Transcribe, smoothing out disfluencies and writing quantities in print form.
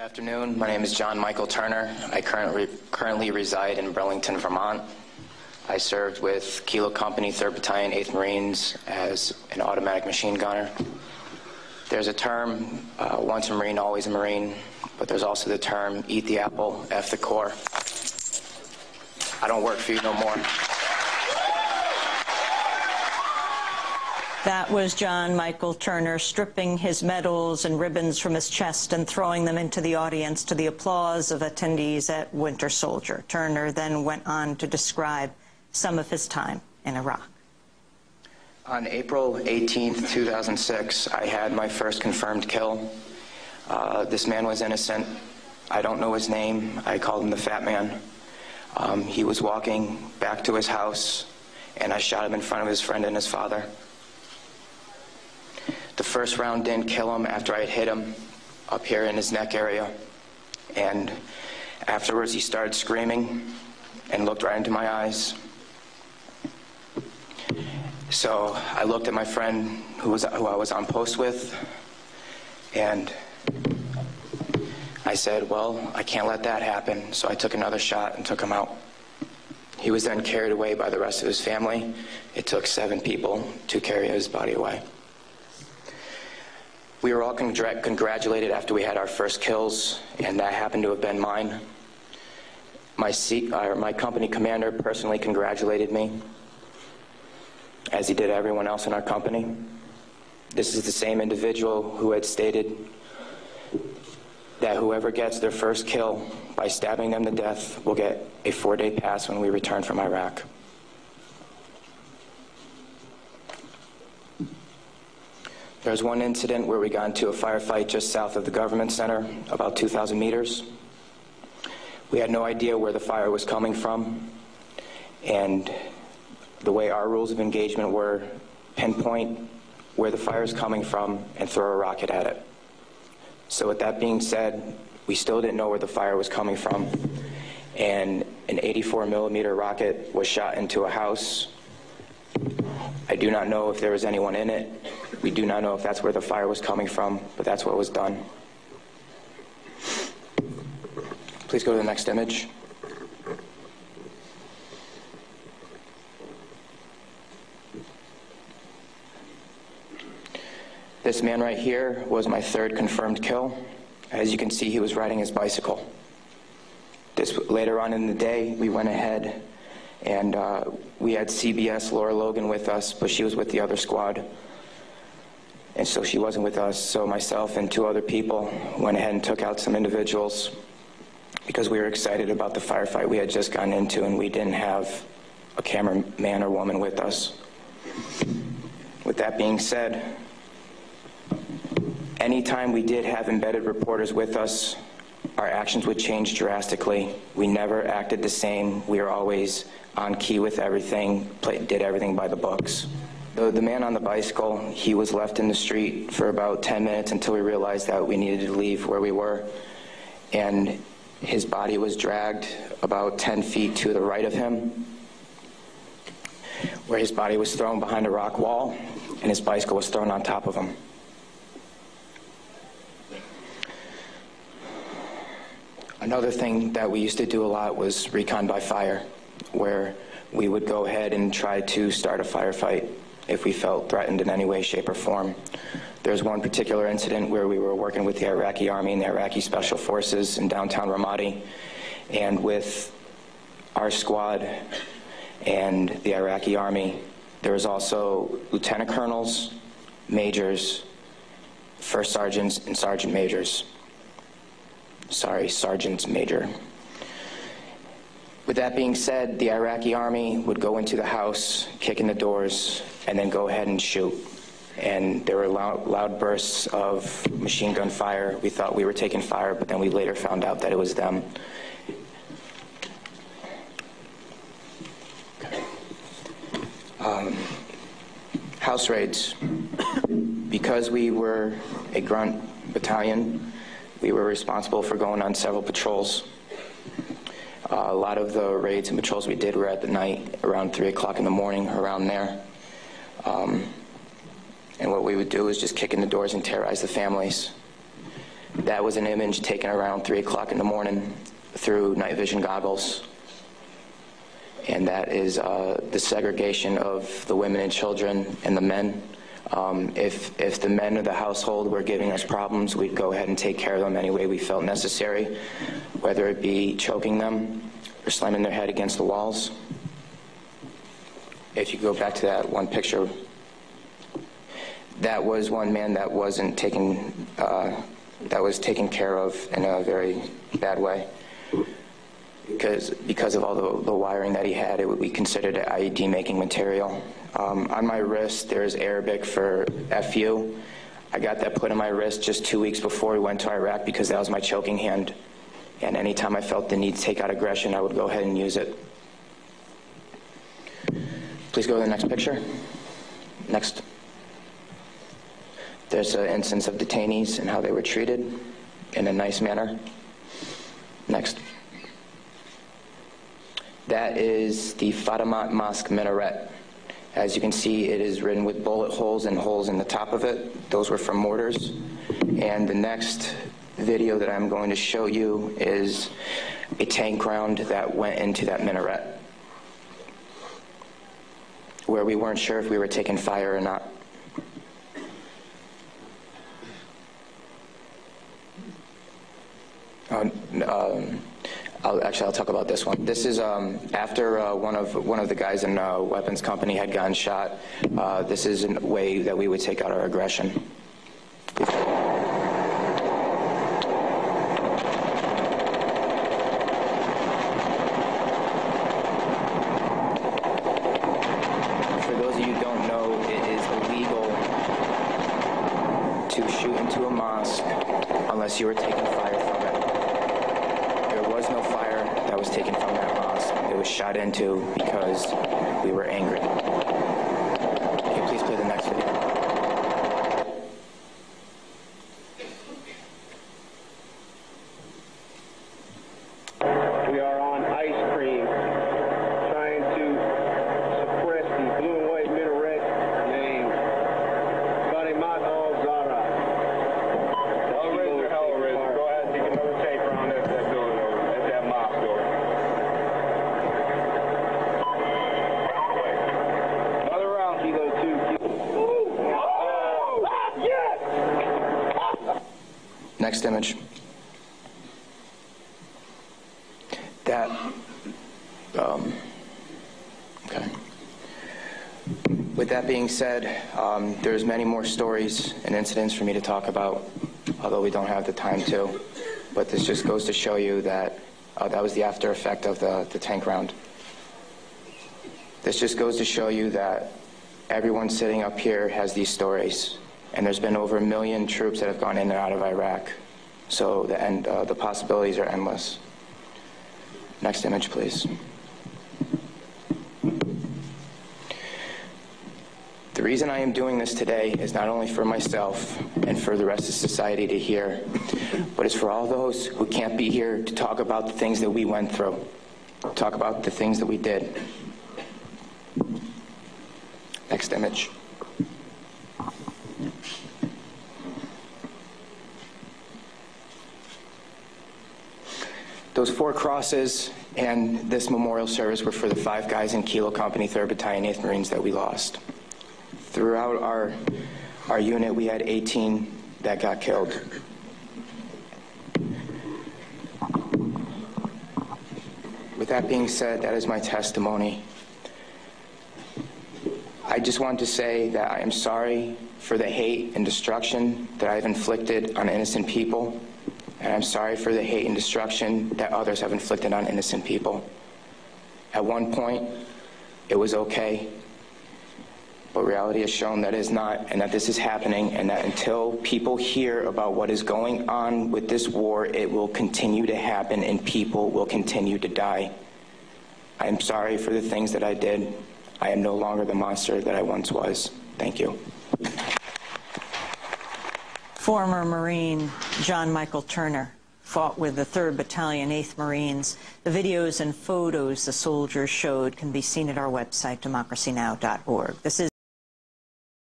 Afternoon. My name is John Michael Turner. I currently reside in Burlington, Vermont. I served with Kilo Company, 3rd Battalion, 8th Marines as an automatic machine gunner. There's a term, once a Marine, always a Marine, but there's also the term, eat the apple, F the core. I don't work for you no more. That was John Michael Turner stripping his medals and ribbons from his chest and throwing them into the audience to the applause of attendees at Winter Soldier. Turner then went on to describe some of his time in Iraq. On April 18th, 2006, I had my first confirmed kill. This man was innocent. I don't know his name. I called him the Fat Man. He was walking back to his house, and I shot him in front of his friend and his father. The first round didn't kill him after I had hit him up here in his neck area. And afterwards he started screaming and looked right into my eyes. So I looked at my friend who I was on post with, and I said, well, I can't let that happen. So I took another shot and took him out. He was then carried away by the rest of his family. It took 7 people to carry his body away. We were all congratulated after we had our first kills, and that happened to have been mine. My company commander personally congratulated me, as he did everyone else in our company. This is the same individual who had stated that whoever gets their first kill by stabbing them to death will get a 4-day pass when we return from Iraq. There was one incident where we got into a firefight just south of the government center, about 2,000 meters. We had no idea where the fire was coming from, and the way our rules of engagement were, pinpoint where the fire is coming from and throw a rocket at it. So with that being said, we still didn't know where the fire was coming from, and an 84mm rocket was shot into a house. I do not know if there was anyone in it. We do not know if that's where the fire was coming from, but that's what was done. Please go to the next image. This man right here was my 3rd confirmed kill. As you can see, he was riding his bicycle. Later on in the day, we went ahead and we had CBS Laura Logan with us, but she was with the other squad. And so she wasn't with us, so myself and 2 other people went ahead and took out some individuals because we were excited about the firefight we had just gotten into, and we didn't have a cameraman or woman with us. With that being said, anytime we did have embedded reporters with us, our actions would change drastically. We never acted the same. We were always on key with everything, did everything by the books. The man on the bicycle, he was left in the street for about 10 minutes until we realized that we needed to leave where we were. And his body was dragged about 10 feet to the right of him, where his body was thrown behind a rock wall, and his bicycle was thrown on top of him. Another thing that we used to do a lot was recon by fire, where we would go ahead and try to start a firefight if we felt threatened in any way, shape, or form. There's one particular incident where we were working with the Iraqi Army and the Iraqi Special Forces in downtown Ramadi, and with our squad and the Iraqi Army, there was also lieutenant colonels, majors, first sergeants, and sergeant majors. Sorry, sergeants major. With that being said, the Iraqi Army would go into the house, kick in the doors, and then go ahead and shoot. And there were loud bursts of machine gun fire. We thought we were taking fire, but then we later found out that it was them. House raids. Because we were a grunt battalion, we were responsible for going on several patrols. A lot of the raids and patrols we did were at the night, around 3 o'clock in the morning, around there. And what we would do is just kick in the doors and terrorize the families. That was an image taken around 3 o'clock in the morning through night vision goggles. And that is the segregation of the women and children and the men. If the men of the household were giving us problems, we'd go ahead and take care of them any way we felt necessary, whether it be choking them or slamming their head against the walls. If you go back to that one picture, that was one man that wasn't taken, that was taken care of in a very bad way. Because of all the wiring that he had, it would be considered an IED making material. On my wrist, there's Arabic for FU. I got that put on my wrist just 2 weeks before we went to Iraq because that was my choking hand. And anytime I felt the need to take out aggression, I would go ahead and use it. Please go to the next picture. Next. There's an instance of detainees and how they were treated in a nice manner. Next. That is the Fatimat Mosque minaret. As you can see, it is ridden with bullet holes and holes in the top of it. Those were from mortars. And the next video that I'm going to show you is a tank round that went into that minaret, where we weren't sure if we were taking fire or not. I'll talk about this one. This is after one of the guys in a weapons company had gotten shot. This is a way that we would take out our aggression. For those of you who don't know, it is illegal to shoot into a mosque unless you are taking fire from it. There was no fire that was taken from that mosque. It was shot into because we were angry. Can you please play the next video? We are on ice cream, trying to suppress the blue and white minaret named Masha'Allah. I'll raise your hell raise. Go ahead and take another tape around that building over. That's that mosque door. Another round, Kilo 2. Oh! Yes! Next image. That, okay. With that being said, there's many more stories and incidents for me to talk about, although we don't have the time to. But this just goes to show you that that was the after effect of the tank round. This just goes to show you that everyone sitting up here has these stories. And there's been over 1 million troops that have gone in and out of Iraq. So the possibilities are endless. Next image, please. The reason I am doing this today is not only for myself and for the rest of society to hear, but it's for all those who can't be here to talk about the things that we went through, talk about the things that we did. Next image. Those 4 crosses and this memorial service were for the 5 guys in Kilo Company, 3rd Battalion, 8th Marines that we lost. Throughout our unit, we had 18 that got killed. With that being said, that is my testimony. I just want to say that I am sorry for the hate and destruction that I've inflicted on innocent people. And I'm sorry for the hate and destruction that others have inflicted on innocent people. At one point, it was okay, but reality has shown that it is not, and that this is happening, and that until people hear about what is going on with this war, it will continue to happen and people will continue to die. I am sorry for the things that I did. I am no longer the monster that I once was. Thank you. Former Marine John Michael Turner fought with the 3rd Battalion, 8th Marines. The videos and photos the soldiers showed can be seen at our website, democracynow.org. This is